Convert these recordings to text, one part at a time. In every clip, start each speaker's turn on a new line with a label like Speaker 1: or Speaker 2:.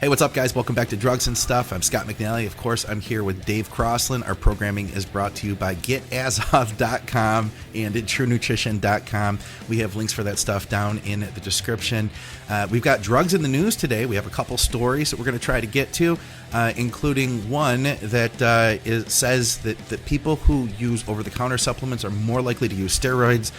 Speaker 1: Hey, what's up, guys? Welcome back to Drugs and Stuff. I'm Scott McNally. Of course, I'm here with Dave Crosland. Our programming is brought to you by GetAzoff.com and TrueNutrition.com. We have links for that stuff down in the description. We've got drugs in the news today. We have a couple stories that we're going to try to get to, including one that says that people who use over-the-counter supplements are more likely to use steroids.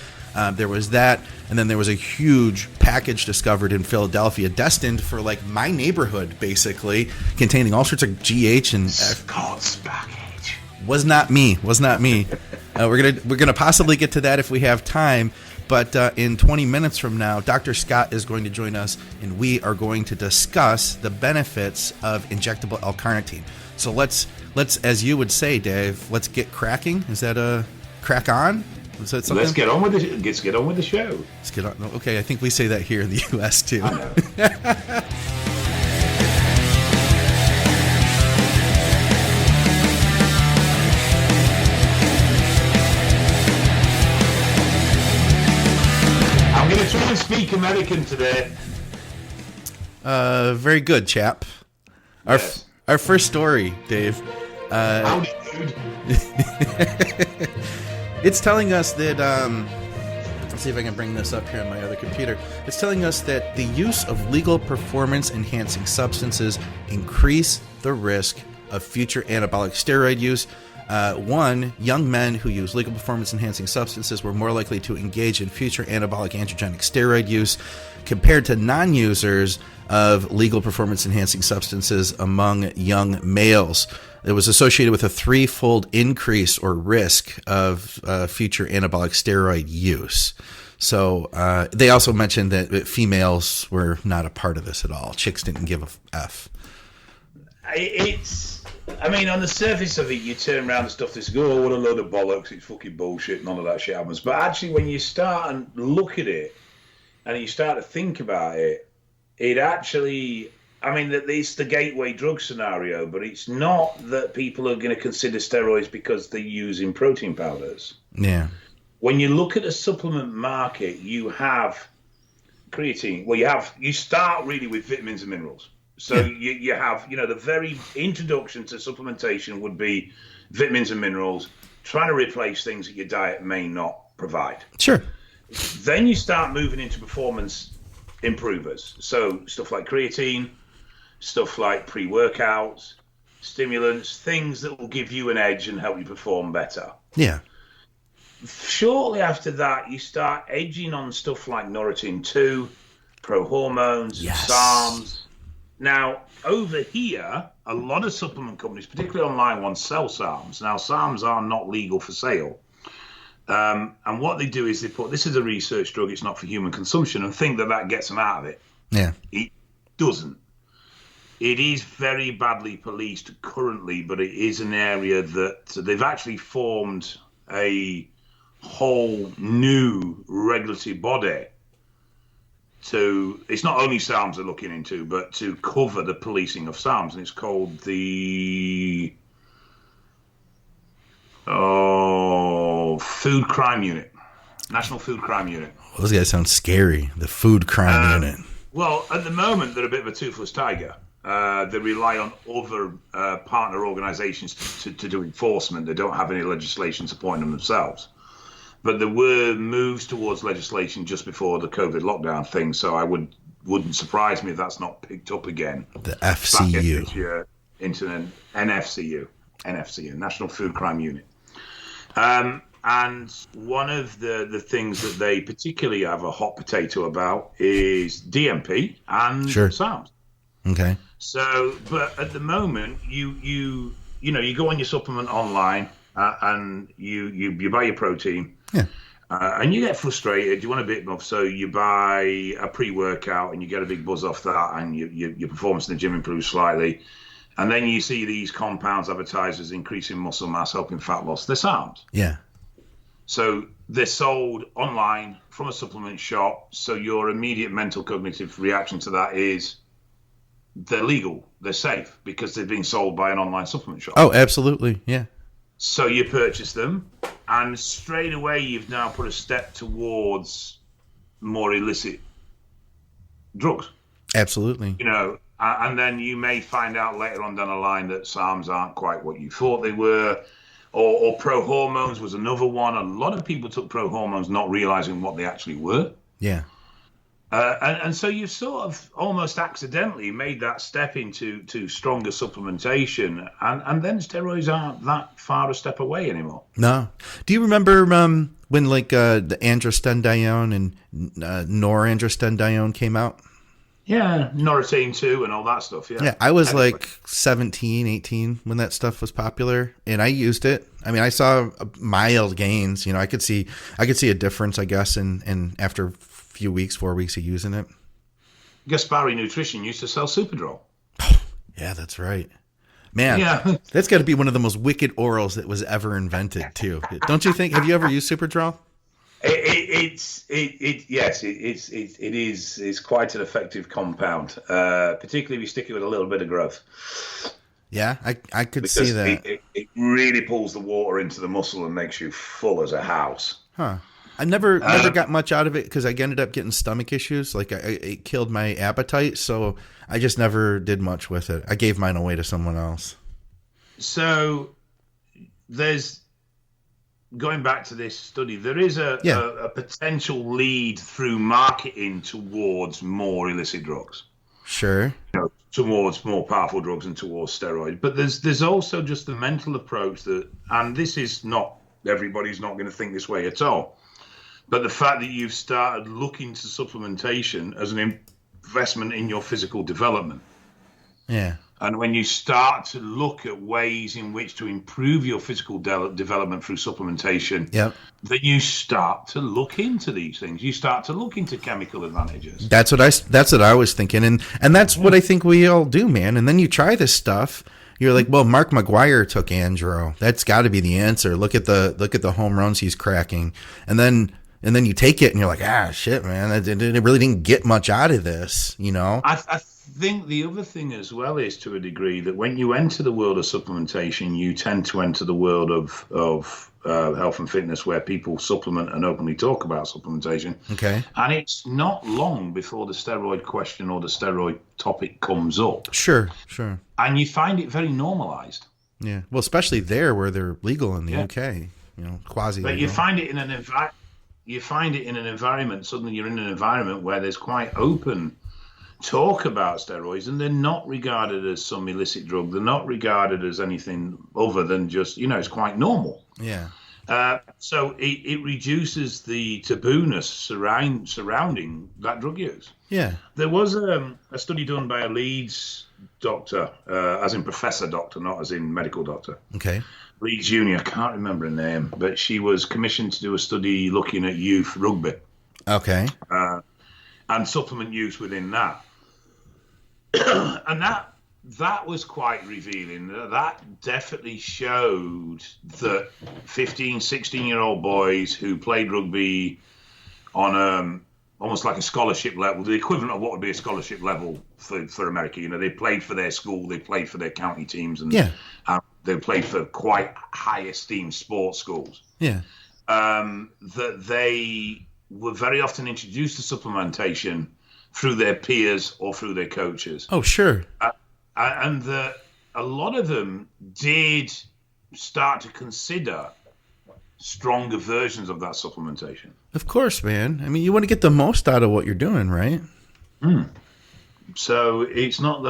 Speaker 1: There was that, and then there was a huge package discovered in Philadelphia, destined for like my neighborhood, basically, containing all sorts of GH and
Speaker 2: Scott's package.
Speaker 1: Was not me. We're gonna possibly get to that if we have time, but in 20 minutes from now, Dr. Scott is going to join us, and we are going to discuss the benefits of injectable L-carnitine. So let's, as you would say, Dave, let's get cracking. Is that a crack on? Is that something?
Speaker 2: Let's get on with the show.
Speaker 1: Let's get on. Okay, I think we say that here in the U.S. too.
Speaker 2: I know. I'm going to try and speak American today.
Speaker 1: Very good, chap.
Speaker 2: Yes.
Speaker 1: Our first story, Dave.
Speaker 2: Howdy, dude.
Speaker 1: It's telling us that, let's see if I can bring this up here on my other computer. It's telling us that the use of legal performance-enhancing substances increase the risk of future anabolic steroid use. Young men who use legal performance-enhancing substances were more likely to engage in future anabolic androgenic steroid use compared to non-users of legal performance-enhancing substances among young males. It was associated with a threefold increase or risk of future anabolic steroid use. So they also mentioned that females were not a part of this at all. Chicks didn't give a F.
Speaker 2: I mean, on the surface of it, you turn around and stuff this, go, oh, what a load of bollocks, it's fucking bullshit, none of that shit happens. But actually, when you start and look at it, and you start to think about it, it actually, I mean, it's the gateway drug scenario, but it's not that people are going to consider steroids because they're using protein powders.
Speaker 1: Yeah.
Speaker 2: When you look at the supplement market, you have creatine. Well, you start really with vitamins and minerals. So you have, the very introduction to supplementation would be vitamins and minerals, trying to replace things that your diet may not provide.
Speaker 1: Sure.
Speaker 2: Then you start moving into performance improvers. So stuff like creatine, stuff like pre-workouts, stimulants, things that will give you an edge and help you perform better.
Speaker 1: Yeah.
Speaker 2: Shortly after that, you start edging on stuff like Norotin 2, pro-hormones, SARMs. Now, over here, a lot of supplement companies, particularly online ones, sell SARMs. Now, SARMs are not legal for sale. And what they do is they put, this is a research drug, it's not for human consumption, and think that gets them out of it.
Speaker 1: Yeah.
Speaker 2: It doesn't. It is very badly policed currently, but it is an area that they've actually formed a whole new regulatory body to, it's not only SARMs they're looking into, but to cover the policing of SARMs, and it's called the Food Crime Unit, National Food Crime Unit.
Speaker 1: Well, those guys sound scary. The Food Crime Unit.
Speaker 2: Well, at the moment, they're a bit of a toothless tiger. They rely on other partner organizations to do enforcement. They don't have any legislation supporting them themselves. But there were moves towards legislation just before the COVID lockdown thing, so I wouldn't surprise me if that's not picked up again.
Speaker 1: The FCU.
Speaker 2: Into an NFCU, National Food Crime Unit. And one of the things that they particularly have a hot potato about is DMP and SARMs.
Speaker 1: Okay.
Speaker 2: So, but at the moment, you go on your supplement online and you buy your protein.
Speaker 1: Yeah.
Speaker 2: And you get frustrated. You want a bit more, so you buy a pre-workout and you get a big buzz off that, and your performance in the gym improves slightly. And then you see these compounds advertised as increasing muscle mass, helping fat loss. They're SARMs.
Speaker 1: Yeah.
Speaker 2: So they're sold online from a supplement shop. So your immediate mental cognitive reaction to that is they're legal, they're safe, because they're being sold by an online supplement shop.
Speaker 1: Oh, absolutely. Yeah.
Speaker 2: So you purchase them, and straight away you've now put a step towards more illicit drugs.
Speaker 1: Absolutely.
Speaker 2: And then you may find out later on down the line that SARMs aren't quite what you thought they were, or pro-hormones was another one. A lot of people took pro-hormones not realizing what they actually were.
Speaker 1: Yeah.
Speaker 2: And so you sort of almost accidentally made that step into stronger supplementation, and then steroids aren't that far a step away anymore.
Speaker 1: No. Do you remember when like the androstenedione and norandrostenedione came out?
Speaker 2: Yeah, Norotine too and all that stuff, yeah.
Speaker 1: Yeah, I was like 17, 18 when that stuff was popular, and I used it. I mean, I saw mild gains. I could see a difference, I guess, in after 4 weeks of using it.
Speaker 2: Gaspari Nutrition used to sell Superdrol.
Speaker 1: Yeah, that's right. Man,
Speaker 2: yeah.
Speaker 1: That's got to be one of the most wicked orals that was ever invented, too. Don't you think? Have you ever used Superdrol?
Speaker 2: It's quite an effective compound, particularly if you stick it with a little bit of growth.
Speaker 1: Yeah, I could see that.
Speaker 2: It really pulls the water into the muscle and makes you full as a house.
Speaker 1: Huh. I never got much out of it because I ended up getting stomach issues. Like it killed my appetite, so I just never did much with it. I gave mine away to someone else.
Speaker 2: So there's, going back to this study, there is a potential lead through marketing towards more illicit drugs.
Speaker 1: Sure.
Speaker 2: Towards more powerful drugs and towards steroids. But there's also just the mental approach that, and this is not, everybody's not going to think this way at all. But the fact that you've started looking to supplementation as an investment in your physical development.
Speaker 1: Yeah.
Speaker 2: And when you start to look at ways in which to improve your physical development through supplementation, then you start to look into these things. You start to look into chemical advantages.
Speaker 1: That's what I was thinking, and that's what I think we all do, man. And then you try this stuff. You're like, well, Mark McGuire took Andro. That's got to be the answer. Look at the home runs he's cracking, and then you take it and you're like, shit, man, I really didn't get much out of this,
Speaker 2: I think the other thing as well is, to a degree, that when you enter the world of supplementation, you tend to enter the world of health and fitness where people supplement and openly talk about supplementation.
Speaker 1: Okay.
Speaker 2: And it's not long before the steroid question or the steroid topic comes up.
Speaker 1: Sure.
Speaker 2: And you find it very normalized.
Speaker 1: Yeah. Well, especially there where they're legal in the UK, quasi legal.
Speaker 2: But you find it in an environment, suddenly you're in an environment where there's quite open talk about steroids, and they're not regarded as some illicit drug. They're not regarded as anything other than just, it's quite normal.
Speaker 1: Yeah.
Speaker 2: So it reduces the tabooness surrounding that drug use.
Speaker 1: Yeah.
Speaker 2: There was a study done by a Leeds doctor, as in professor doctor, not as in medical doctor.
Speaker 1: Okay.
Speaker 2: Leeds Uni, I can't remember her name, but she was commissioned to do a study looking at youth rugby.
Speaker 1: Okay.
Speaker 2: And supplement use within that. And that was quite revealing. That definitely showed that 15, 16-year-old boys who played rugby on almost like a scholarship level, the equivalent of what would be a scholarship level for America. They played for their school, they played for their county teams, and they played for quite high esteemed sports schools.
Speaker 1: Yeah.
Speaker 2: That they were very often introduced to supplementation through their peers or through their coaches.
Speaker 1: Oh, sure.
Speaker 2: And that a lot of them did start to consider stronger versions of that supplementation.
Speaker 1: Of course, man. I mean, you want to get the most out of what you're doing, right?
Speaker 2: So it's not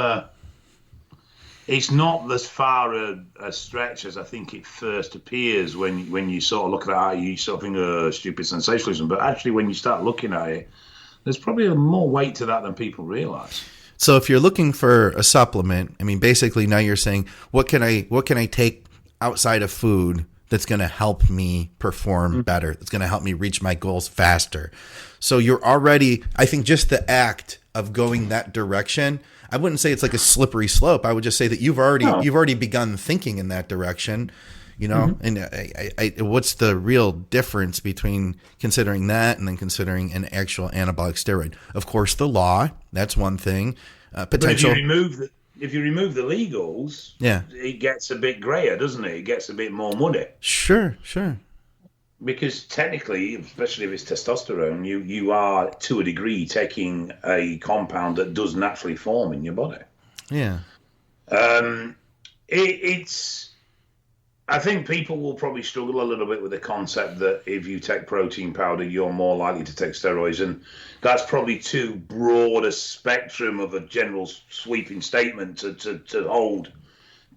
Speaker 2: as far a stretch as I think it first appears when you sort of look at it. You sort of think, stupid sensationalism. But actually, when you start looking at it, there's probably more weight to that than people realize.
Speaker 1: So if you're looking for a supplement, I mean, basically now you're saying, what can I take outside of food that's going to help me perform better, that's going to help me reach my goals faster? So you're already, I think just the act of going that direction, I wouldn't say it's like a slippery slope. I would just say that you've already begun thinking in that direction, and I what's the real difference between considering that and then considering an actual anabolic steroid? Of course, the law, that's one thing. Potential.
Speaker 2: But if you remove the legals, it gets a bit grayer, doesn't it? It gets a bit more muddy.
Speaker 1: Sure.
Speaker 2: Because technically, especially if it's testosterone, you are to a degree taking a compound that does naturally form in your body.
Speaker 1: Yeah.
Speaker 2: It's. I think people will probably struggle a little bit with the concept that if you take protein powder, you're more likely to take steroids, and that's probably too broad a spectrum of a general sweeping statement to hold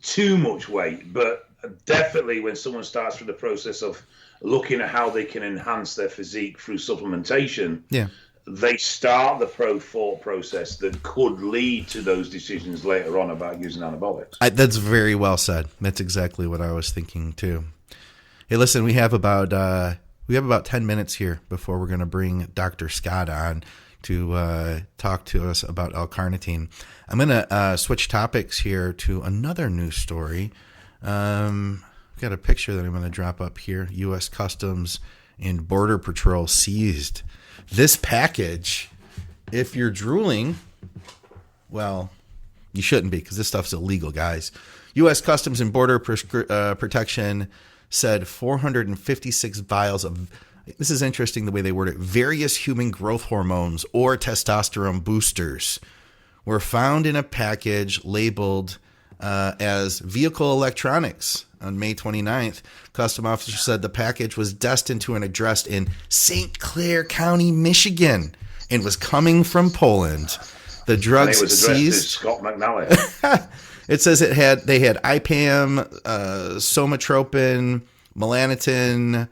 Speaker 2: too much weight. But definitely, when someone starts with the process of looking at how they can enhance their physique through supplementation, they start the thought process that could lead to those decisions later on about using anabolics.
Speaker 1: That's very well said. That's exactly what I was thinking too. Hey, listen, we have about 10 minutes here before we're going to bring Dr. Scott on to talk to us about L-carnitine. I'm going to switch topics here to another news story. Got a picture that I'm going to drop up here. U.S. Customs and Border Patrol seized this package. If you're drooling, well, you shouldn't be, because this stuff's illegal, guys. U.S. Customs and Border Protection said 456 vials of, this is interesting the way they word it, various human growth hormones or testosterone boosters were found in a package labeled as vehicle electronics. On May 29th, custom officers said the package was destined to an address in St. Clair County, Michigan, and was coming from Poland. The drugs seized.
Speaker 2: Scott McNally.
Speaker 1: It says they had IPAM, somatropin, melanotin,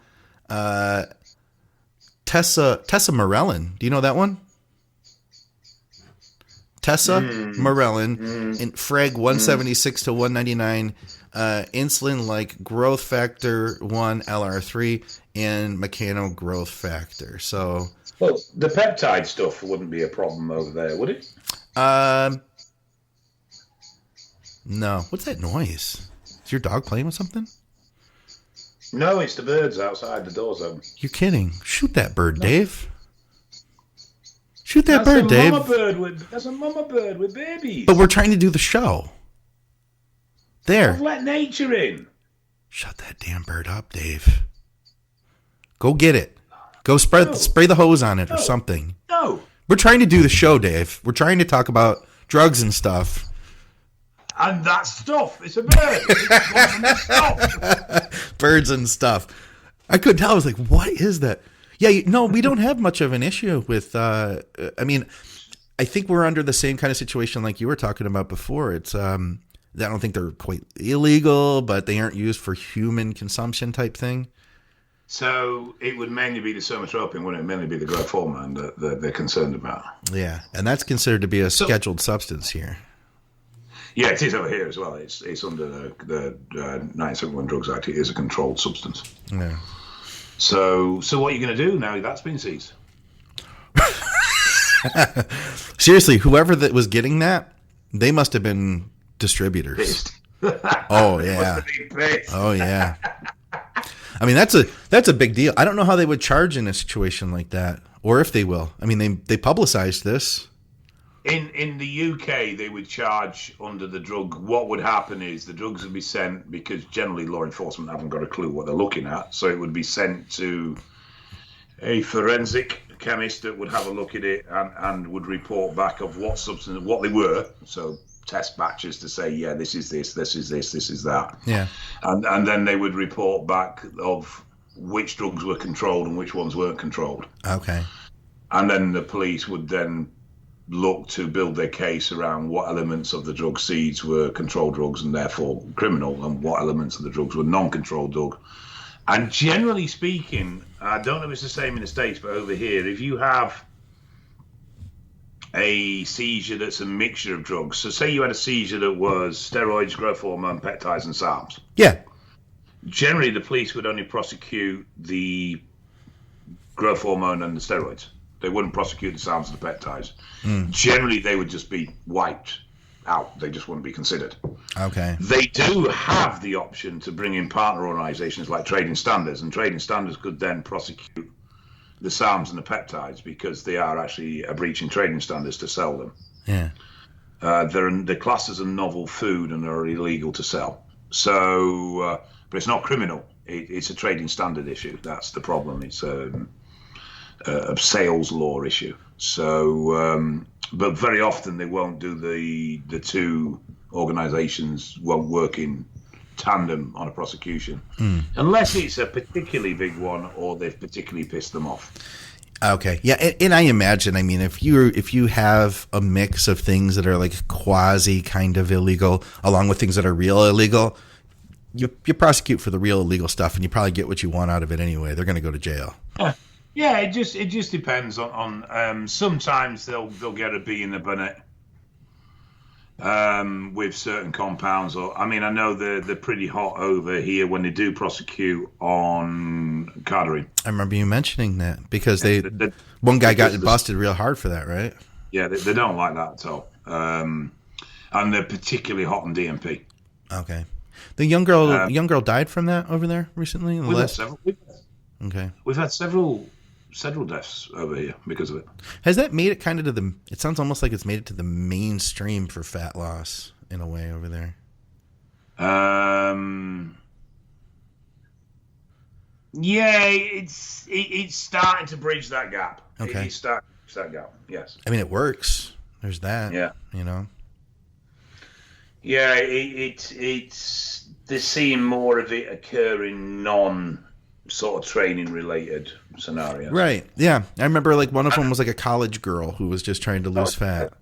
Speaker 1: tesamorelin. Do you know that one? Tesamorelin and Freg 176 to 199. Insulin like growth factor 1 LR3 and mechano growth factor. So,
Speaker 2: well, the peptide stuff wouldn't be a problem over there, would it?
Speaker 1: No. What's that noise? Is your dog playing with something?
Speaker 2: No, it's the birds outside the door zone.
Speaker 1: You're kidding. Shoot that bird, Dave. Shoot that bird, Dave.
Speaker 2: That's a mama bird with babies.
Speaker 1: But we're trying to do the show. There.
Speaker 2: I've let nature in.
Speaker 1: Shut that damn bird up, Dave. Go get it. Go spray the hose on it or something.
Speaker 2: No.
Speaker 1: We're trying to do the show, Dave. We're trying to talk about drugs and stuff.
Speaker 2: And that stuff. It's a bird. It's stuff.
Speaker 1: Birds and stuff. I couldn't tell. I was like, what is that? Yeah, no, we don't have much of an issue with, I think we're under the same kind of situation like you were talking about before. It's, I don't think they're quite illegal, but they aren't used for human consumption type thing.
Speaker 2: So it would mainly be the somatropin, wouldn't it? Mainly be the growth hormone that they're concerned about.
Speaker 1: Yeah, and that's considered to be a scheduled substance here.
Speaker 2: Yeah, it is over here as well. It's under the 971 Drugs Act. It is a controlled substance.
Speaker 1: Yeah.
Speaker 2: So what are you going to do now that's been seized?
Speaker 1: Seriously, whoever that was getting that, they must have been distributors.
Speaker 2: Pissed.
Speaker 1: Oh yeah. Oh yeah. I mean, that's a big deal. I don't know how they would charge in a situation like that, or if they will. I mean, they publicized this.
Speaker 2: In the UK, they would charge under the drug. What would happen is the drugs would be sent, because generally law enforcement haven't got a clue what they're looking at, so it would be sent to a forensic chemist that would have a look at it and would report back of what substance, what they were. So test batches to say, yeah, this is this, this is this, this is that.
Speaker 1: Yeah.
Speaker 2: And then they would report back of which drugs were controlled and which ones weren't controlled.
Speaker 1: Okay.
Speaker 2: And then the police would then look to build their case around what elements of the drug seeds were controlled drugs and therefore criminal, and what elements of the drugs were non-controlled drug. And generally speaking, I don't know if it's the same in the States, but over here, if you have a seizure that's a mixture of drugs, so say you had a seizure that was steroids, growth hormone, peptides, and SARMs.
Speaker 1: Yeah.
Speaker 2: Generally, the police would only prosecute the growth hormone and the steroids. They wouldn't prosecute the SARMs and the peptides. Generally, they would just be wiped out. They just wouldn't be considered.
Speaker 1: Okay.
Speaker 2: They do have the option to bring in partner organizations like Trading Standards, and Trading Standards could then prosecute the SARMs and the peptides because they are actually breaching trading standards to sell them.
Speaker 1: Yeah.
Speaker 2: They're classed as a novel food and are illegal to sell. So, but it's not criminal It's a trading standard issue. That's the problem. It's a sales law issue. So, but very often they won't do the two organisations won't work in tandem on a prosecution unless it's a particularly big one or they've particularly pissed them off.
Speaker 1: Okay. Yeah. And I imagine, I mean, if you have a mix of things that are like quasi kind of illegal along with things that are real illegal, you prosecute for the real illegal stuff and you probably get what you want out of it anyway. They're going to go to jail.
Speaker 2: Yeah. It just depends on sometimes they'll get a bee in the bonnet with certain compounds. Or I mean, I know they're pretty hot over here when they do prosecute on cardarine.
Speaker 1: I remember you mentioning that because one guy got busted real hard for that, right?
Speaker 2: Yeah, they don't like that at all. And they're particularly hot on DMP.
Speaker 1: Okay. The young girl died from that over there recently.
Speaker 2: We've had several deaths over here because of it.
Speaker 1: Has that made it kind of to it sounds almost like it's made it to the mainstream for fat loss in a way over there.
Speaker 2: Yeah, it's starting to bridge that gap.
Speaker 1: Okay.
Speaker 2: It's starting to bridge that gap, yes.
Speaker 1: I mean, it works. There's that. Yeah. You know?
Speaker 2: Yeah, it's they're seeing more of it occur in sort of training related scenarios.
Speaker 1: Right. Yeah. I remember like one of them was like a college girl who was just trying to lose fat.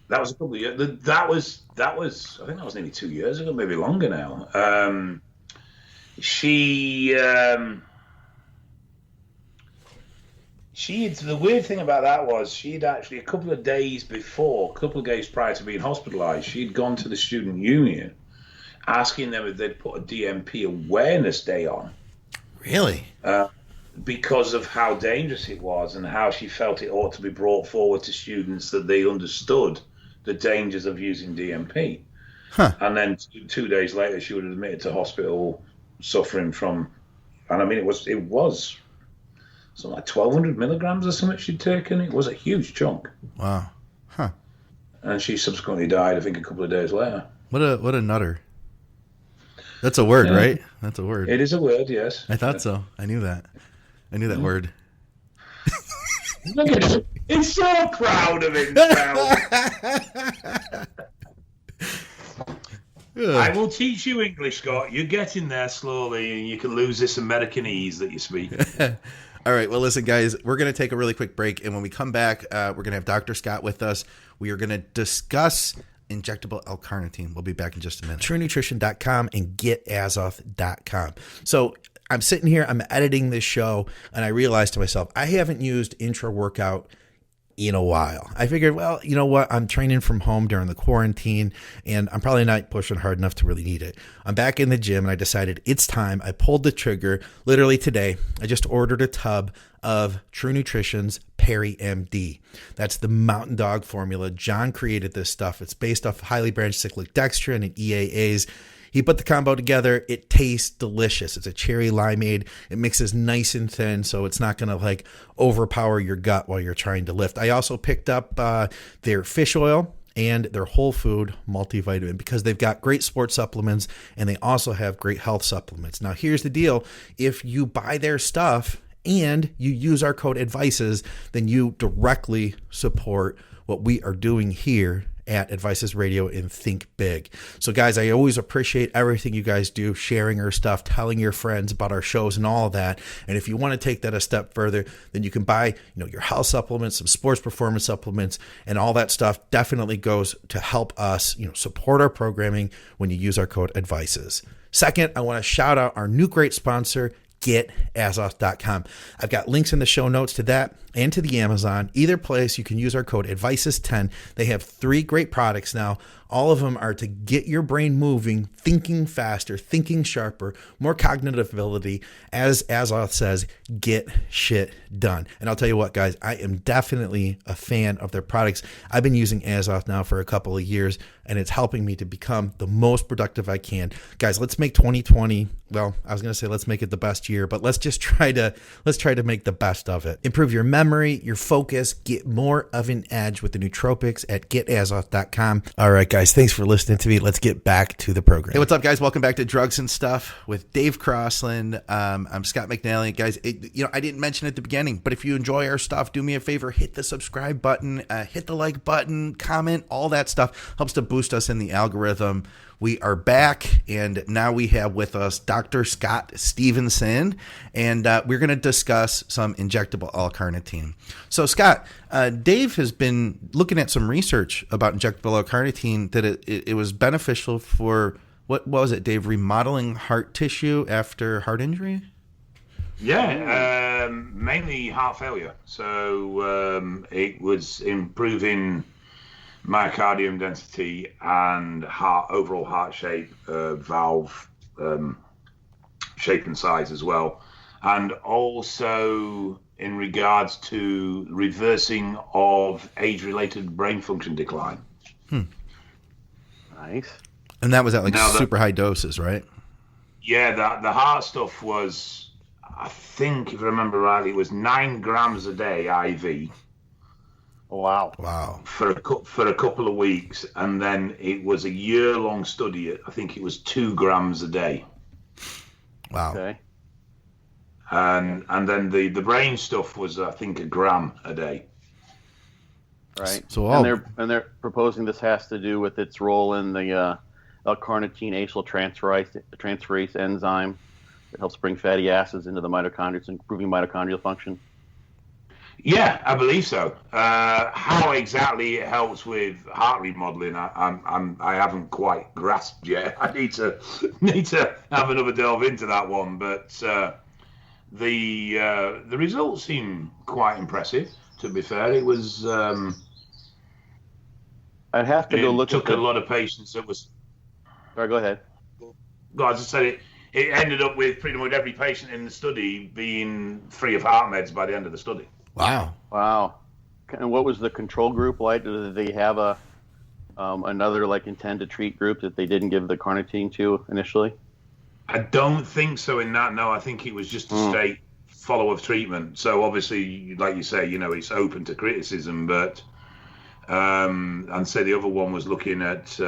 Speaker 2: That was a couple of years. That was I think that was nearly 2 years ago, maybe longer now. The weird thing about that was she'd actually a couple of days prior to being hospitalized, she'd gone to the student union asking them if they'd put a DMP awareness day on.
Speaker 1: Really?
Speaker 2: Because of how dangerous it was and how she felt it ought to be brought forward to students that they understood the dangers of using DMP.
Speaker 1: Huh.
Speaker 2: And then 2 days later, she was admitted to hospital suffering from, and I mean, it was something like 1,200 milligrams or something she'd taken. It was a huge chunk.
Speaker 1: Wow. Huh.
Speaker 2: And she subsequently died, I think, a couple of days later.
Speaker 1: What a nutter. That's a word, right? That's a word.
Speaker 2: It is a word, yes.
Speaker 1: I thought so. I knew that. I knew that word.
Speaker 2: Look at it. He's so proud of himself. I will teach you English, Scott. You're getting there slowly, and you can lose this Americanese that you speak.
Speaker 1: All right. Well, listen, guys, we're going to take a really quick break. And when we come back, we're going to have Dr. Scott with us. We are going to discuss injectable L-carnitine. We'll be back in just a minute. TrueNutrition.com and GetAzoth.com. So I'm sitting here, I'm editing this show, and I realized to myself, I haven't used intra-workout in a while. I figured, well, you know what? I'm training from home during the quarantine, and I'm probably not pushing hard enough to really need it. I'm back in the gym, and I decided it's time. I pulled the trigger literally today. I just ordered a tub of True Nutrition's Perry MD. That's the Mountain Dog formula. John created this stuff. It's based off highly branched cyclic dextrin and EAAs. He put the combo together. It tastes delicious. It's a cherry limeade. It mixes nice and thin, so it's not going to like overpower your gut while you're trying to lift. I also picked up their fish oil and their whole food multivitamin because they've got great sports supplements and they also have great health supplements. Now, here's the deal. If you buy their stuff and you use our code ADVICES, then you directly support what we are doing here at Advices Radio and Think Big. So guys, I always appreciate everything you guys do, sharing our stuff, telling your friends about our shows and all of that. And if you want to take that a step further, then you can buy, your health supplements, some sports performance supplements, and all that stuff definitely goes to help us, support our programming when you use our code ADVICES. Second, I want to shout out our new great sponsor, GetAzoth.com. I've got links in the show notes to that and to the Amazon. Either place, you can use our code ADVICES10. They have 3 great products now. All of them are to get your brain moving, thinking faster, thinking sharper, more cognitive ability. As Azoth says, get shit done. And I'll tell you what, guys, I am definitely a fan of their products. I've been using Azoth now for a couple of years, and it's helping me to become the most productive I can. Guys, let's make 2020 well, I was going to say let's make it the best year, but let's try to make the best of it. Improve your memory, your focus, get more of an edge with the nootropics at getazoth.com. All right, guys, thanks for listening to me. Let's get back to the program. Hey, what's up, guys? Welcome back to Drugs and Stuff with Dave Crosland. I'm Scott McNally. Guys, I didn't mention at the beginning, but if you enjoy our stuff, do me a favor, hit the subscribe button, hit the like button, comment, all that stuff helps to boost us in the algorithm. We are back, and now we have with us Dr. Scott Stevenson, and we're going to discuss some injectable L-carnitine. So, Scott, Dave has been looking at some research about injectable L-carnitine that it was beneficial for, what was it, Dave, remodeling heart tissue after heart injury?
Speaker 2: Yeah, mainly heart failure. So it was improving myocardium density and overall heart shape, valve shape and size as well, and also in regards to reversing of age-related brain function decline.
Speaker 3: Nice.
Speaker 1: And that was at super high doses, right?
Speaker 2: Yeah, the heart stuff was, I think if I remember rightly, it was 9 grams a day IV.
Speaker 3: Wow.
Speaker 2: For a couple of weeks, and then it was a year-long study. I think it was 2 grams a day.
Speaker 1: Wow.
Speaker 3: Okay.
Speaker 2: And then the brain stuff was, I think, 1 gram a day.
Speaker 3: Right.
Speaker 1: So
Speaker 3: and they're proposing this has to do with its role in the L-carnitine acyltransferase enzyme that helps bring fatty acids into the mitochondria, improving mitochondrial function.
Speaker 2: Yeah, I believe so. How exactly it helps with heart remodeling, I haven't quite grasped yet. I need to have another delve into that one. But the results seem quite impressive. To be fair, it was.
Speaker 3: I'd have to go look.
Speaker 2: It took a lot of patients. It was.
Speaker 3: Sorry, go ahead.
Speaker 2: Well, as I said, it ended up with pretty much every patient in the study being free of heart meds by the end of the study.
Speaker 1: Wow.
Speaker 3: And what was the control group like? Did they have another intend to treat group that they didn't give the carnitine to initially?
Speaker 2: I don't think so in that. No, I think it was just a straight follow-up treatment. So obviously, like you say, it's open to criticism, but and say the other one was looking at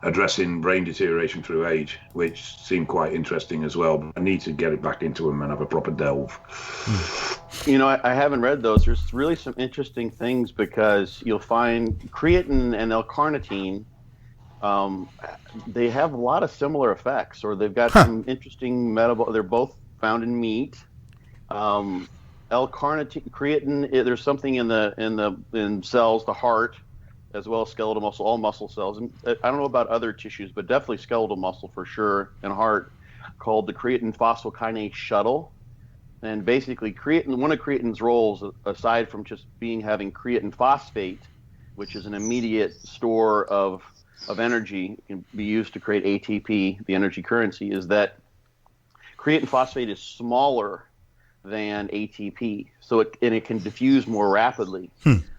Speaker 2: addressing brain deterioration through age, which seemed quite interesting as well. But I need to get it back into them and have a proper delve.
Speaker 3: I haven't read those. There's really some interesting things because you'll find creatine and L-carnitine, they have a lot of similar effects, or they've got some interesting metabolic. They're both found in meat. L-carnitine, creatine, there's something in cells, the heart, as well as skeletal muscle, all muscle cells. And I don't know about other tissues, but definitely skeletal muscle for sure, and heart, called the creatine phosphokinase shuttle. And basically, one of creatine's roles, aside from just having creatine phosphate, which is an immediate store of energy, can be used to create ATP, the energy currency, is that creatine phosphate is smaller than ATP, so it can diffuse more rapidly.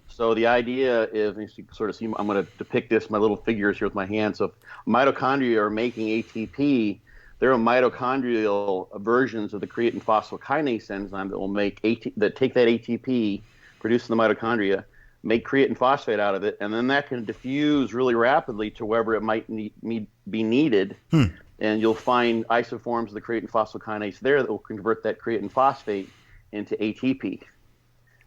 Speaker 3: So the idea is, you can sort of see, I'm going to depict this, my little figures here with my hands. So mitochondria are making ATP. There are mitochondrial versions of the creatine phosphokinase enzyme that will take that ATP produced in the mitochondria, make creatine phosphate out of it, and then that can diffuse really rapidly to wherever it might be needed. And you'll find isoforms of the creatine phosphokinase there that will convert that creatine phosphate into ATP.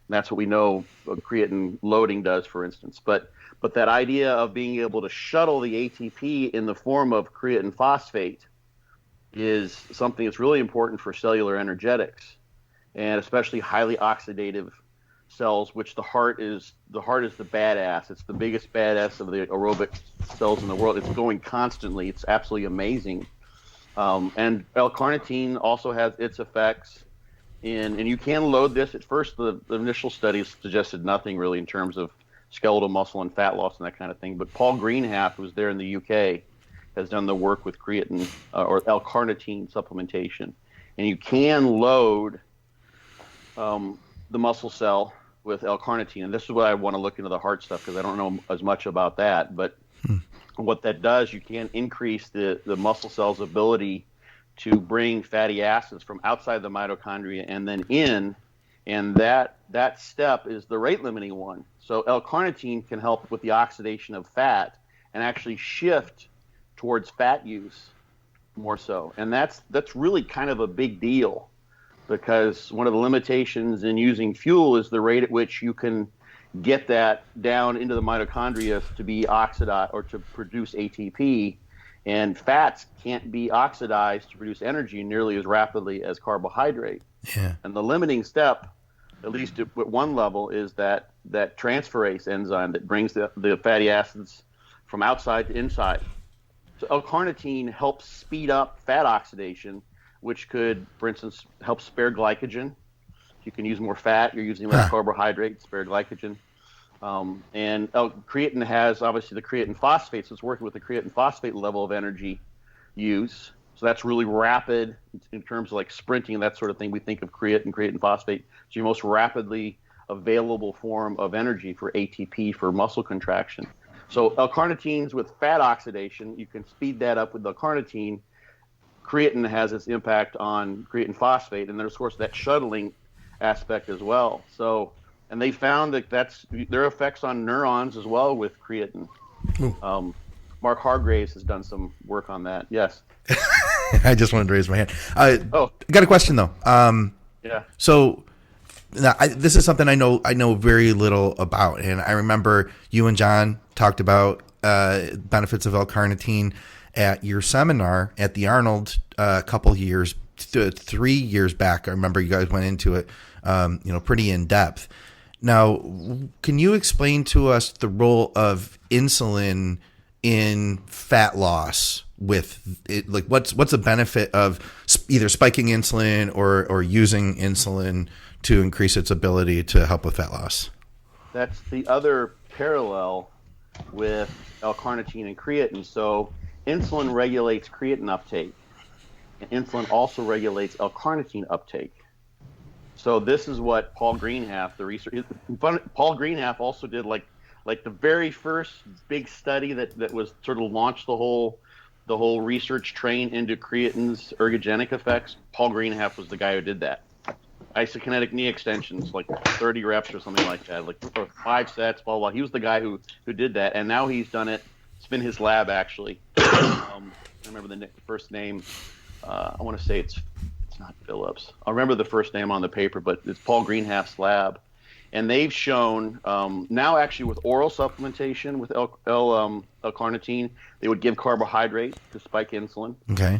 Speaker 3: And that's what we know creatine loading does, for instance. But that idea of being able to shuttle the ATP in the form of creatine phosphate is something that's really important for cellular energetics, and especially highly oxidative cells, which the heart is the badass. It's the biggest badass of the aerobic cells in the world. It's going constantly. It's absolutely amazing. And L-carnitine also has its effects and you can load this. At first, the initial studies suggested nothing really in terms of skeletal muscle and fat loss and that kind of thing. But Paul Greenhalgh, who's there in the UK, has done the work with creatine or L-carnitine supplementation. And you can load the muscle cell with L-carnitine. And this is what I want to look into the heart stuff because I don't know as much about that. But what that does, you can increase the muscle cell's ability to bring fatty acids from outside the mitochondria and then in, and that step is the rate limiting one. So L-carnitine can help with the oxidation of fat and actually shift towards fat use more so. And that's really kind of a big deal, because one of the limitations in using fuel is the rate at which you can get that down into the mitochondria to be oxidized or to produce ATP. And fats can't be oxidized to produce energy nearly as rapidly as carbohydrate.
Speaker 1: Yeah.
Speaker 3: And the limiting step, at least at one level, is that transferase enzyme that brings the fatty acids from outside to inside. So L-carnitine helps speed up fat oxidation, which could, for instance, help spare glycogen. You can use more fat, you're using less carbohydrate, spare glycogen. And creatine has, obviously, the creatine phosphate, so it's working with the creatine phosphate level of energy use. So that's really rapid in terms of like sprinting and that sort of thing. We think of creatine phosphate. It's your most rapidly available form of energy for ATP for muscle contraction. So L-carnitines with fat oxidation, you can speed that up with L-carnitine. Creatine has its impact on creatine phosphate, and there's, of course, that shuttling aspect as well. So, and they found that there are effects on neurons as well with creatine. Mark Hargraves has done some work on that. Yes.
Speaker 1: I just wanted to raise my hand. I got a question though.
Speaker 3: Yeah.
Speaker 1: So now, this is something I know very little about, and I remember you and John talked about benefits of L-carnitine at your seminar at the Arnold a couple years, 3 years back. I remember you guys went into it, pretty in depth. Now, can you explain to us the role of insulin in fat loss? With it, like, what's the benefit of either spiking insulin or using insulin to increase its ability to help with fat loss?
Speaker 3: That's the other parallel with L-carnitine and creatine. So insulin regulates creatine uptake, and insulin also regulates L-carnitine uptake. So this is what Paul Greenhalgh, the research. Paul Greenhalgh also did like the very first big study that was sort of launched the whole research train into creatine's ergogenic effects. Paul Greenhalgh was the guy who did that. Isokinetic knee extensions, like 30 reps or something like that, like 5 sets, blah, blah. He was the guy who did that, and now he's done it. It's been his lab, actually. I remember the first name. I want to say it's not Phillips. I remember the first name on the paper, but it's Paul Greenhalgh's lab. And they've shown now, actually, with oral supplementation with L-carnitine, they would give carbohydrate to spike insulin.
Speaker 1: Okay.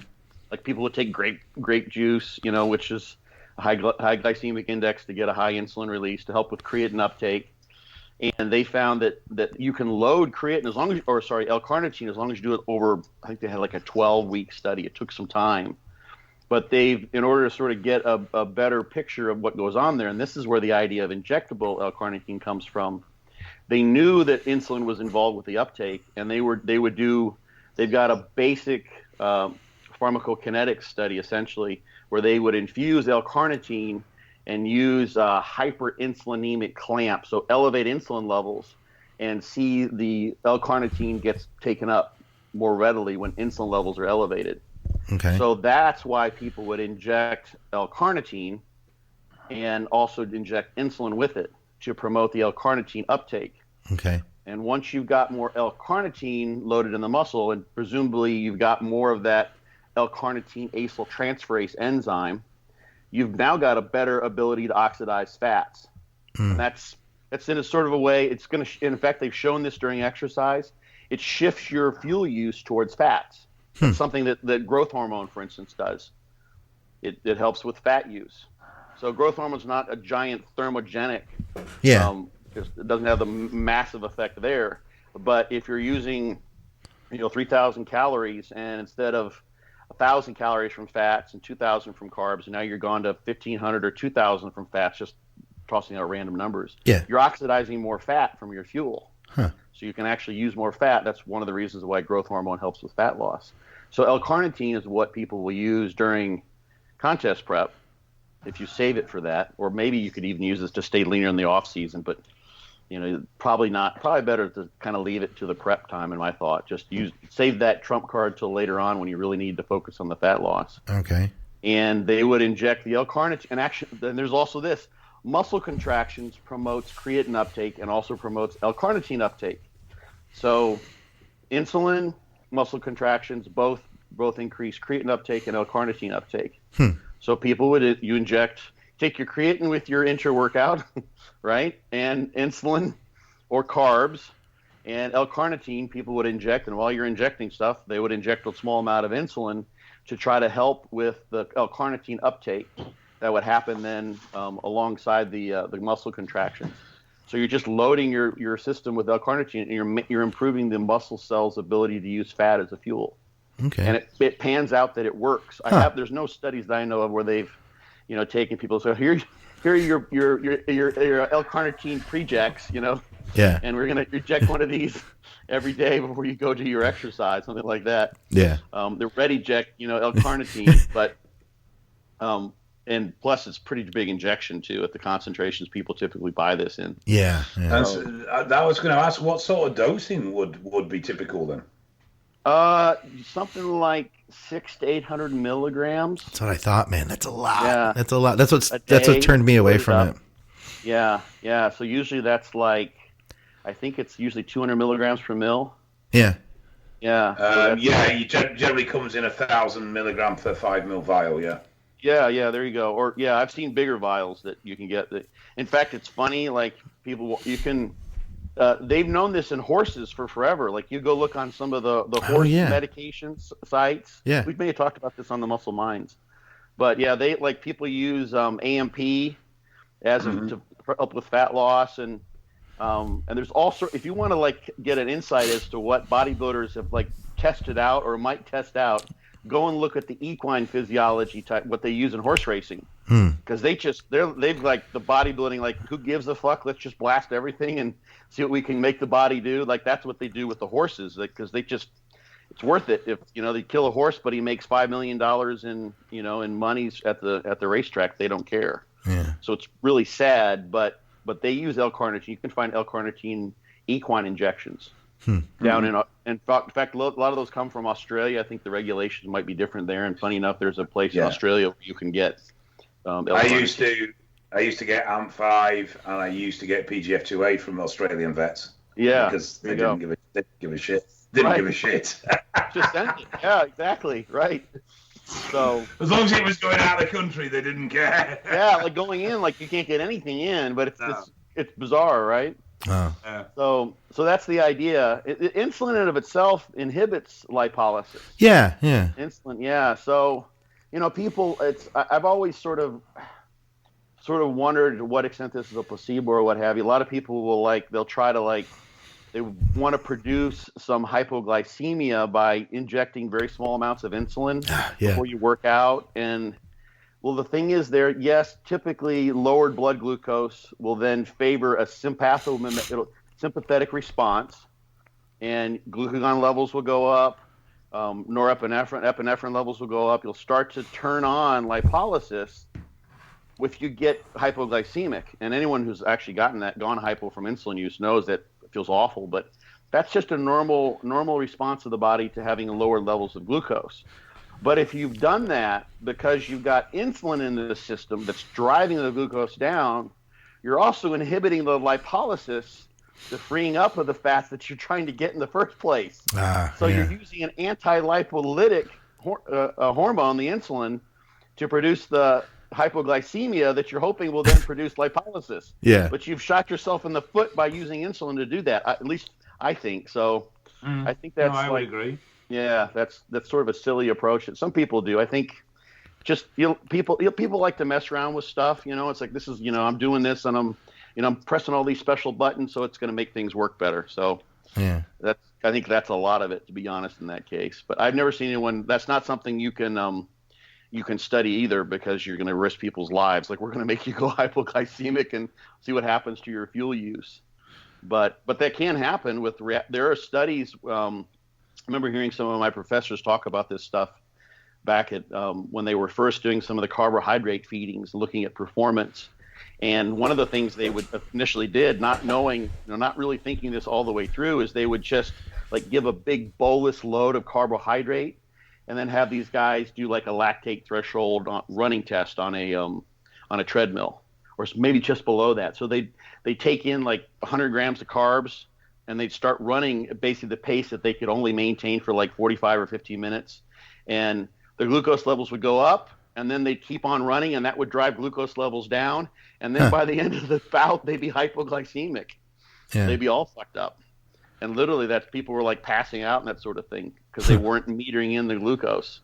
Speaker 3: Like people would take grape juice, which is a high glycemic index to get a high insulin release to help with creatine uptake. And they found that you can load creatine L-carnitine as long as you do it over, I think they had like a 12-week study. It took some time. But in order to sort of get a better picture of what goes on there, and this is where the idea of injectable L-carnitine comes from. They knew that insulin was involved with the uptake, and they've got a basic pharmacokinetic study, essentially, where they would infuse L-carnitine and use a hyperinsulinemic clamp, so elevate insulin levels, and see the L-carnitine gets taken up more readily when insulin levels are elevated.
Speaker 1: Okay.
Speaker 3: So that's why people would inject L-carnitine and also inject insulin with it to promote the L-carnitine uptake.
Speaker 1: Okay.
Speaker 3: And once you've got more L-carnitine loaded in the muscle, and presumably you've got more of that L-carnitine acyltransferase enzyme, you've now got a better ability to oxidize fats. And that's in a sort of a way, it's going to, in fact, they've shown this during exercise, it shifts your fuel use towards fats. That's something that growth hormone, for instance, does. It helps with fat use. So growth hormone is not a giant thermogenic.
Speaker 1: Yeah.
Speaker 3: It doesn't have the massive effect there. But if you're using, 3,000 calories, and instead of 1,000 calories from fats and 2,000 from carbs, and now you're gone to 1,500 or 2,000 from fats, just tossing out random numbers.
Speaker 1: Yeah.
Speaker 3: You're oxidizing more fat from your fuel.
Speaker 1: Huh.
Speaker 3: So you can actually use more fat. That's one of the reasons why growth hormone helps with fat loss. So L-carnitine is what people will use during contest prep if you save it for that, or maybe you could even use this to stay leaner in the off season. But Probably better to kind of leave it to the prep time, in my thought. Just save that trump card till later on when you really need to focus on the fat loss.
Speaker 1: Okay.
Speaker 3: And they would inject the L-carnitine. And actually, then there's also this. Muscle contractions promotes creatine uptake and also promotes L-carnitine uptake. So insulin, muscle contractions, both increase creatine uptake and L-carnitine uptake. So people take your creatine with your intra-workout, right? And insulin or carbs and L-carnitine people would inject. And while you're injecting stuff, they would inject a small amount of insulin to try to help with the L-carnitine uptake that would happen then alongside the muscle contractions. So you're just loading your system with L-carnitine, and you're improving the muscle cell's ability to use fat as a fuel.
Speaker 1: Okay.
Speaker 3: And it pans out that it works. There's no studies that I know of where they've taken people. So here are your L-carnitine prejects,
Speaker 1: Yeah.
Speaker 3: and we're gonna inject one of these every day before you go do your exercise, something like that.
Speaker 1: Yeah.
Speaker 3: The Ready-Ject, L-carnitine, but and plus it's pretty big injection too at the concentrations people typically buy this in.
Speaker 1: Yeah.
Speaker 2: And so, I was going to ask, what sort of dosing would be typical then?
Speaker 3: Something like 600 to 800 milligrams.
Speaker 1: That's what I thought, man. That's a lot.
Speaker 3: Yeah.
Speaker 1: That's a lot. That's what turned me away from it.
Speaker 3: Yeah. So usually that's like, I think it's usually 200 milligrams per mil.
Speaker 1: Yeah.
Speaker 3: Yeah.
Speaker 2: It generally comes in 1,000 milligram per 5 mil vial. Yeah.
Speaker 3: Yeah. There you go. Or I've seen bigger vials that you can get. In fact, it's funny. Like you can. They've known this in horses for forever. Like you go look on some of the horse medication sites.
Speaker 1: Yeah.
Speaker 3: We may have talked about this on the Muscle Minds, but they people use AMP as to help with fat loss, and there's also, if you want to get an insight as to what bodybuilders have tested out or might test out, go and look at the equine physiology type, what they use in horse racing. Because they've the bodybuilding, who gives a fuck? Let's just blast everything and see what we can make the body do. That's what they do with the horses, because it's worth it. If they kill a horse, but he makes $5 million in monies at the racetrack, they don't care.
Speaker 1: Yeah.
Speaker 3: So it's really sad, but they use L-carnitine. You can find L-carnitine equine injections down in fact, a lot of those come from Australia. I think the regulations might be different there. And funny enough, there's a place in Australia where you can get.
Speaker 2: I used to get AMP5 and I used to get PGF2A from Australian vets.
Speaker 3: Yeah,
Speaker 2: because they didn't give a shit. Give a shit.
Speaker 3: Just send it. Yeah, exactly. Right. So
Speaker 2: as long as it was going out of the country, they didn't care.
Speaker 3: Yeah, going in, you can't get anything in, but it's bizarre, right?
Speaker 1: Oh.
Speaker 2: Yeah.
Speaker 3: So that's the idea. Insulin in and of itself inhibits lipolysis.
Speaker 1: Yeah.
Speaker 3: Insulin, yeah. So. People, I've always sort of wondered to what extent this is a placebo or what have you. A lot of people will they'll try to they want to produce some hypoglycemia by injecting very small amounts of insulin before you work out. And the thing is typically lowered blood glucose will then favor a sympathetic response, and glucagon levels will go up. Epinephrine levels will go up. You'll start to turn on lipolysis if you get hypoglycemic. And anyone who's actually gone hypo from insulin use knows that it feels awful, but that's just a normal response of the body to having lower levels of glucose. But if you've done that because you've got insulin in the system that's driving the glucose down, you're also inhibiting the lipolysis, the freeing up of the fats that you're trying to get in the first place. You're using an anti-lipolytic hormone, the insulin, to produce the hypoglycemia that you're hoping will then produce lipolysis.
Speaker 1: Yeah.
Speaker 3: But you've shot yourself in the foot by using insulin to do that. At least I think so. I think that's
Speaker 2: I would agree.
Speaker 3: Yeah, that's sort of a silly approach that some people do. I think just people like to mess around with stuff. It's this is I'm doing this and I'm pressing all these special buttons, so it's going to make things work better. So
Speaker 1: yeah,
Speaker 3: I think that's a lot of it, to be honest, in that case. But I've never seen anyone. That's not something you can study either, because you're going to risk people's lives. We're going to make you go hypoglycemic and see what happens to your fuel use. But that can happen with. There are studies. I remember hearing some of my professors talk about this stuff back at when they were first doing some of the carbohydrate feedings, looking at performance. And one of the things they would initially did, not knowing, not really thinking this all the way through, is they would just like give a big bolus load of carbohydrate, and then have these guys do like a lactate threshold running test on a treadmill, or maybe just below that. So they take in like 100 grams of carbs, and they'd start running basically the pace that they could only maintain for like 45 or 15 minutes, and their glucose levels would go up, and then they'd keep on running, and that would drive glucose levels down. And then by the end of the bout, they'd be hypoglycemic. Yeah. They'd be all fucked up. And literally, people were like passing out and that sort of thing because they weren't metering in the glucose.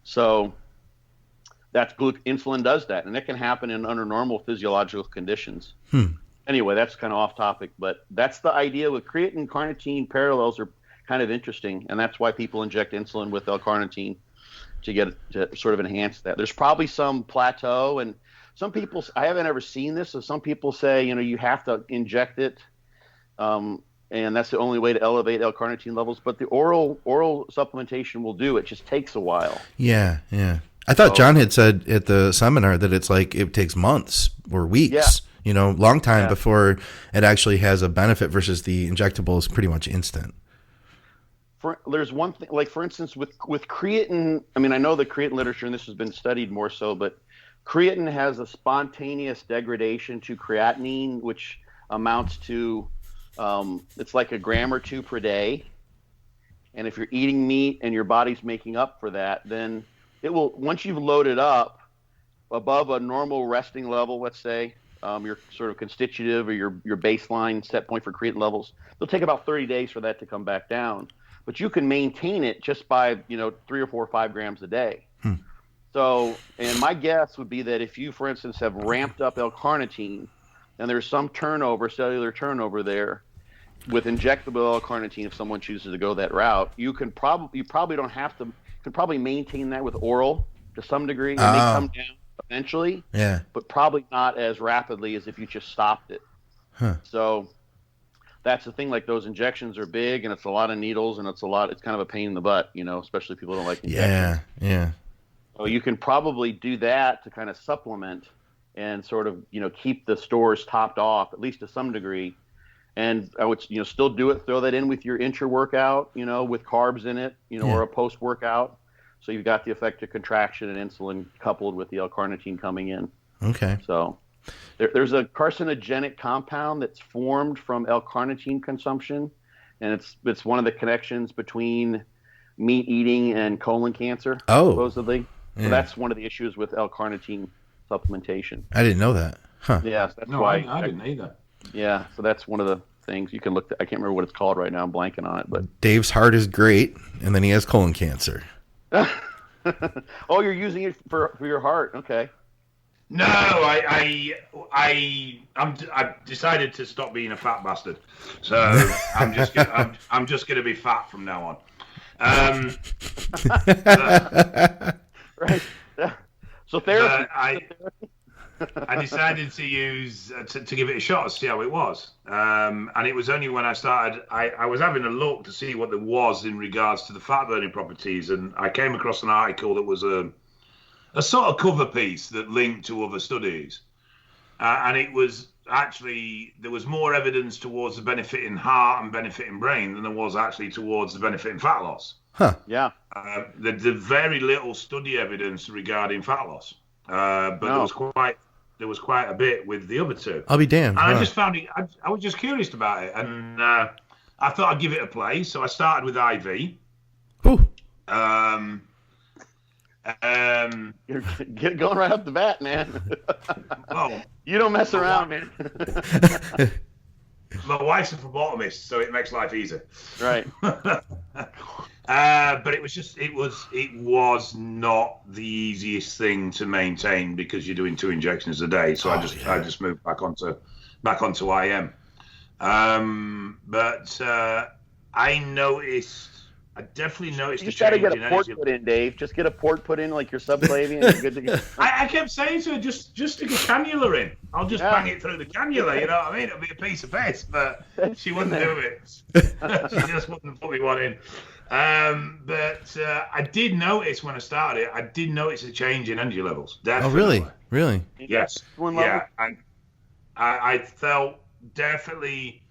Speaker 3: So insulin does that, and it can happen under normal physiological conditions. Anyway, that's kind of off topic, but that's the idea with creatine carnitine parallels are kind of interesting, and that's why people inject insulin with L-carnitine to sort of enhance that. There's probably some plateau, and some people, I haven't ever seen this, so some people say, you have to inject it, and that's the only way to elevate L-carnitine levels, but the oral supplementation will do it. Just takes a while.
Speaker 1: Yeah. I thought John had said at the seminar that it's like it takes months or weeks, long time before it actually has a benefit versus the injectable is pretty much instant.
Speaker 3: There's one thing, like for instance, with creatine, I mean, I know the creatine literature, and this has been studied more so, but creatine has a spontaneous degradation to creatinine, which amounts to, it's like a gram or two per day. And if you're eating meat and your body's making up for that, then it will, once you've loaded up above a normal resting level, let's say, your sort of constitutive or your baseline set point for creatine levels, it'll take about 30 days for that to come back down. But you can maintain it just by, 3 or 4 or 5 grams a day. So, and my guess would be that if you, for instance, have ramped up L-carnitine and there's some cellular turnover there with injectable L-carnitine, if someone chooses to go that route, you probably don't have to, can probably maintain that with oral to some degree. It may come down eventually, but probably not as rapidly as if you just stopped it. So that's the thing, like those injections are big and it's a lot of needles and it's kind of a pain in the butt, especially if people don't like injections.
Speaker 1: Yeah.
Speaker 3: So you can probably do that to kind of supplement and sort of, keep the stores topped off, at least to some degree. And I would, still do it, throw that in with your intra-workout, with carbs in it, or a post-workout. So you've got the effect of contraction and insulin coupled with the L-carnitine coming in.
Speaker 1: Okay.
Speaker 3: So there's a carcinogenic compound that's formed from L-carnitine consumption, and it's one of the connections between meat eating and colon cancer, supposedly. Yeah. So that's one of the issues with L-carnitine supplementation.
Speaker 1: I didn't know that. Huh.
Speaker 3: Yes, that's why.
Speaker 2: I didn't either.
Speaker 3: Yeah, so that's one of the things you can look at. I can't remember what it's called right now. I'm blanking on it, but
Speaker 1: Dave's heart is great, and then he has colon cancer.
Speaker 3: Oh, you're using it for your heart. Okay.
Speaker 2: No, I've decided to stop being a fat bastard. So I'm just gonna be fat from now on.
Speaker 3: Right. Yeah. So therapy.
Speaker 2: I decided to use to give it a shot to see how it was, and it was only when I started. I was having a look to see what there was in regards to the fat burning properties, and I came across an article that was a sort of cover piece that linked to other studies, and it was actually there was more evidence towards the benefit in heart and benefit in brain than there was actually towards the benefit in fat loss.
Speaker 1: Huh.
Speaker 3: Yeah.
Speaker 2: There's very little study evidence regarding fat loss, but there was quite a bit with the other two.
Speaker 1: I'll be damned.
Speaker 2: And I just found it. I was just curious about it, and I thought I'd give it a play. So I started with IV.
Speaker 1: Ooh.
Speaker 3: You're going right up the bat, man.
Speaker 2: Well,
Speaker 3: you don't mess around, man.
Speaker 2: My wife's a phlebotomist, so it makes life easier.
Speaker 3: Right.
Speaker 2: But it was not the easiest thing to maintain because you're doing 2 injections a day. So I just moved back onto IM. But I definitely noticed
Speaker 3: you got to get a port put in, Dave. Just get a port put in like your subclavian and you're good to go.
Speaker 2: I kept saying to her, just stick a cannula in. I'll just bang it through the cannula, you know what I mean? It'll be a piece of piss, but she wouldn't do it. She just wouldn't put me one in. But I did notice when I started it, I did notice a change in energy levels. Definitely.
Speaker 1: Oh, really? Really?
Speaker 2: Yes. Yeah. I felt definitely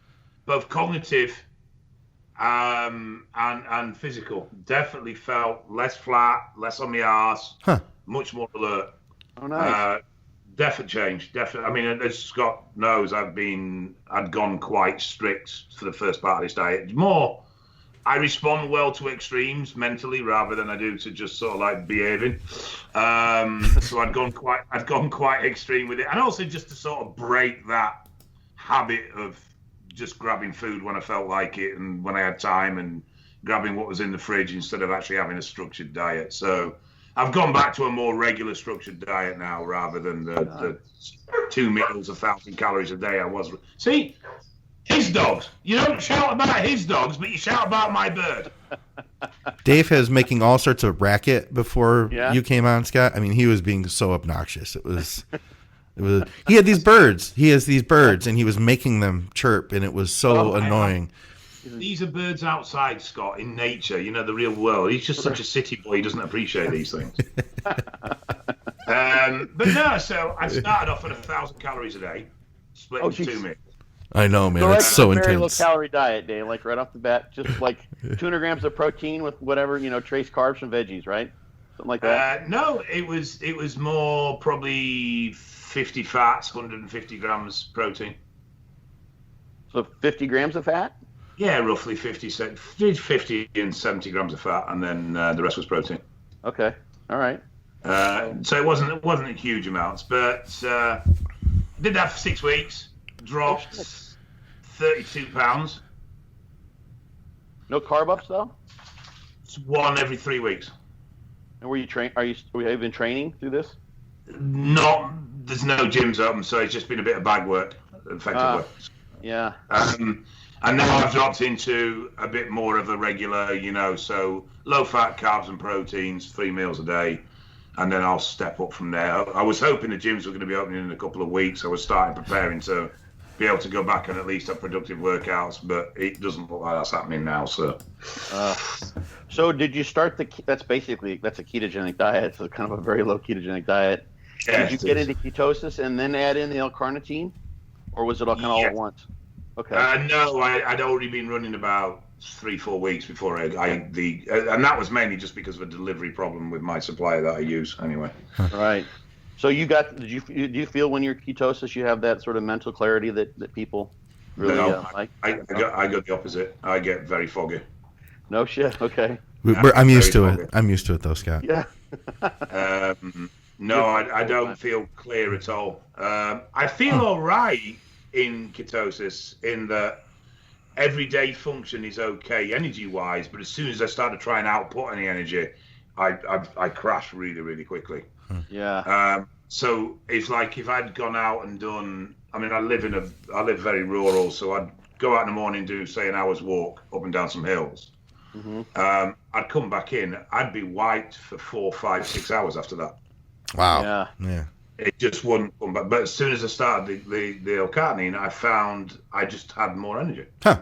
Speaker 2: both cognitive and physical. Definitely felt less flat, less on my arse, much more alert.
Speaker 3: Oh, nice.
Speaker 2: Definite change. Definitely. I mean, as Scott knows, I'd gone quite strict for the first part of this diet. More, I respond well to extremes mentally rather than I do to just sort of like behaving. So I'd gone quite extreme with it, and also just to sort of break that habit of just grabbing food when I felt like it and when I had time, and grabbing what was in the fridge instead of actually having a structured diet. So I've gone back to a more regular structured diet now rather than the 2 meals, 1,000 calories a day I was. See, his dogs. You don't shout about his dogs, but you shout about my bird.
Speaker 1: Dave has making all sorts of racket before
Speaker 3: Yeah.
Speaker 1: you came on, Scott. I mean, he was being so obnoxious. It was. He had these birds. He has these birds, and he was making them chirp, and it was so annoying.
Speaker 2: These are birds outside, Scott, in nature, you know, the real world. He's just such a city boy, he doesn't appreciate these things. But no, so I started off at 1,000 calories a day, split into 2 meals.
Speaker 1: I know, man.
Speaker 3: So
Speaker 1: It's so
Speaker 3: very low
Speaker 1: intense.
Speaker 3: calorie diet, Dave. Like right off the bat, just like 200 grams of protein with whatever, trace carbs from veggies, right? Something like that.
Speaker 2: No, it was more probably 50 fats, 150 grams protein.
Speaker 3: So 50 grams of fat?
Speaker 2: Yeah, roughly 50 and 70 grams of fat, and then the rest was protein.
Speaker 3: Okay, all right.
Speaker 2: So it wasn't huge amounts, but did that for 6 weeks. Dropped 32 pounds.
Speaker 3: No carb ups though.
Speaker 2: It's one every 3 weeks.
Speaker 3: And were you have you been training through this?
Speaker 2: There's no gyms open, so it's just been a bit of bag work, effectively.
Speaker 3: Yeah.
Speaker 2: And now I've dropped into a bit more of a regular, so low fat, carbs and proteins, 3 meals a day, and then I'll step up from there. I was hoping the gyms were going to be opening in a couple of weeks. I was preparing to be able to go back and at least have productive workouts, but it doesn't look like that's happening now. So
Speaker 3: did you start that's a ketogenic diet, so kind of a very low ketogenic diet.
Speaker 2: Yeah,
Speaker 3: did you get into ketosis and then add in the L-carnitine, or was it all kind of all at once? Okay.
Speaker 2: No, I'd already been running about 3-4 weeks before and that was mainly just because of a delivery problem with my supplier that I use anyway.
Speaker 3: Right. So do you feel when you're ketosis you have that sort of mental clarity that people really like?
Speaker 2: I got the opposite. I get very foggy.
Speaker 3: No shit. Okay.
Speaker 1: I'm used to it. I'm used to it though, Scott.
Speaker 3: Yeah.
Speaker 2: No, I don't feel clear at all. I feel all right in ketosis in that everyday function is okay energy-wise, but as soon as I start to try and output any energy, I crash really, really quickly.
Speaker 3: Yeah.
Speaker 2: So it's like if I'd gone out and done, I mean, I live very rural, so I'd go out in the morning, do say an hour's walk up and down some hills. Mm-hmm. I'd come back in, I'd be wiped for 4, 5, 6 hours after that.
Speaker 1: Wow. Yeah.
Speaker 2: It just wouldn't come back. But as soon as I started the L-carnitine, I found I just had more energy.
Speaker 1: Huh.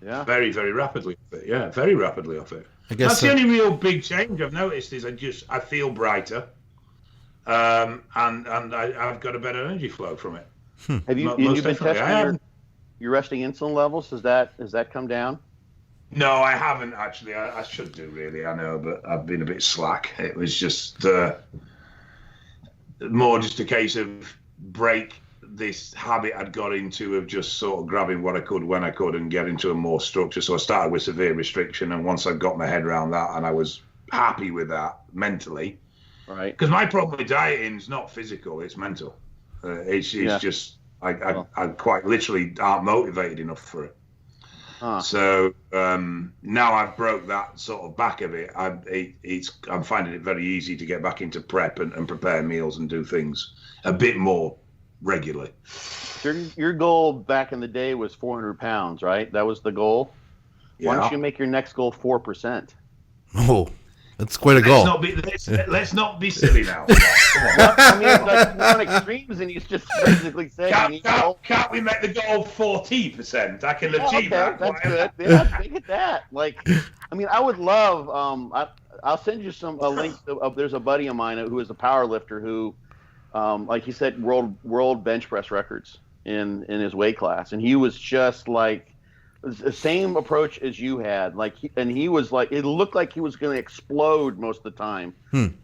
Speaker 3: Yeah.
Speaker 2: Very, very rapidly off it. Yeah, very rapidly off it.
Speaker 1: I guess
Speaker 2: that's the only real big change I've noticed is I feel brighter, and I've got a better energy flow from it.
Speaker 3: Have you been testing your resting insulin levels? Has that come down?
Speaker 2: No, I haven't actually. I should do really. I know, but I've been a bit slack. It was just more just a case of break this habit I'd got into of just sort of grabbing what I could when I could and get into a more structure. So I started with severe restriction, and once I got my head around that and I was happy with that mentally,
Speaker 3: right?
Speaker 2: Because my problem with dieting is not physical, it's mental. It's just I quite literally aren't motivated enough for it. So now I've broke that sort of back of it. I'm finding it very easy to get back into prep and prepare meals and do things a bit more regularly.
Speaker 3: Your goal back in the day was 400 pounds, right? That was the goal.
Speaker 2: Yeah.
Speaker 3: Why don't you make your next goal 4%?
Speaker 1: Oh, That's quite a goal.
Speaker 2: Let's not be silly now. Come on.
Speaker 3: I mean, like, you're on extremes, and he's just basically saying,
Speaker 2: can't we make the goal 40%? I can achieve that.
Speaker 3: That's good. Yeah, look at that. Like, I mean, I would love. I'll send you a link. There's a buddy of mine who is a power lifter who, like he set world bench press records in his weight class, and he was just like the same approach as you had. Like, he was like, it looked like he was going to explode most of the time,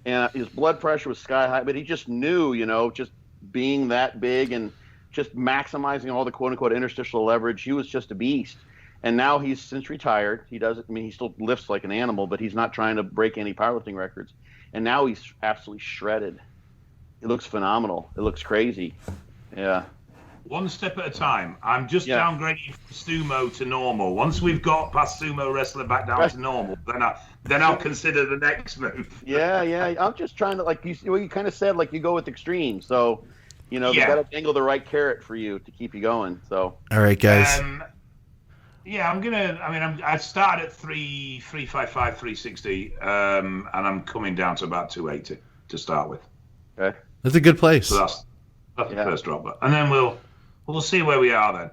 Speaker 3: and his blood pressure was sky high. But he just knew, just being that big and just maximizing all the quote unquote interstitial leverage, he was just a beast. And now he's since retired. He doesn't. I mean, he still lifts like an animal, but he's not trying to break any powerlifting records. And now he's absolutely shredded. It looks phenomenal. It looks crazy. Yeah.
Speaker 2: One step at a time. I'm just downgrading from sumo to normal. Once we've got past sumo wrestler back down to normal, then I'll consider the next move.
Speaker 3: Yeah. I'm just trying to, like you kind of said, like you go with extremes. So, they got to dangle the right carrot for you to keep you going. So.
Speaker 1: All right, guys.
Speaker 2: I started at 355, 360, and I'm coming down to about 280 to start with.
Speaker 3: Okay.
Speaker 1: That's a good place.
Speaker 2: So that's the first drop, and then we'll see where we are then.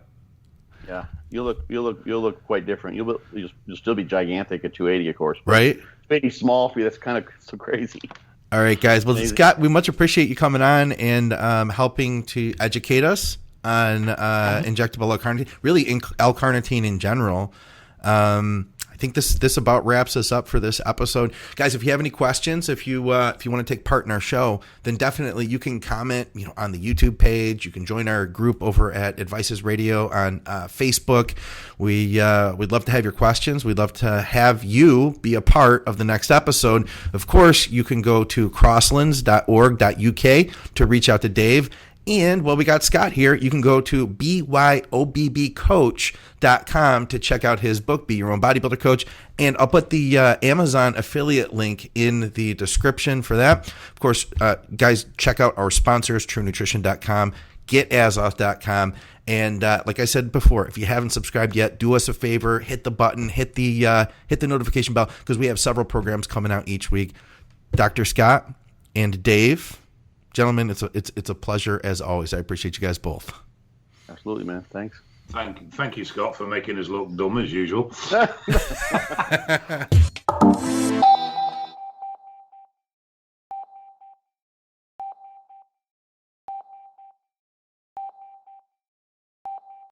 Speaker 3: Yeah, you'll look quite different. You'll still be gigantic at 280, of course.
Speaker 1: Right.
Speaker 3: Maybe small for you. That's kind of so crazy.
Speaker 1: All right, guys. Well, Scott, we much appreciate you coming on and helping to educate us on injectable L-carnitine, really L-carnitine in general. I think this about wraps us up for this episode, guys. If you have any questions, if you want to take part in our show, then definitely you can comment, on the YouTube page. You can join our group over at Advices Radio on Facebook. We'd love to have your questions. We'd love to have you be a part of the next episode. Of course, you can go to crosslands.org.uk to reach out to Dave. And while we got Scott here, you can go to byobbcoach.com to check out his book, Be Your Own Bodybuilder Coach. And I'll put the Amazon affiliate link in the description for that. Of course, guys, check out our sponsors, TrueNutrition.com, GetAzoth.com. And like I said before, if you haven't subscribed yet, do us a favor, hit the button, hit the notification bell, because we have several programs coming out each week. Dr. Scott and Dave, gentlemen, it's a pleasure as always. I appreciate you guys both.
Speaker 3: Absolutely, man. Thanks.
Speaker 2: Thank you, Scott, for making us look dumb as usual.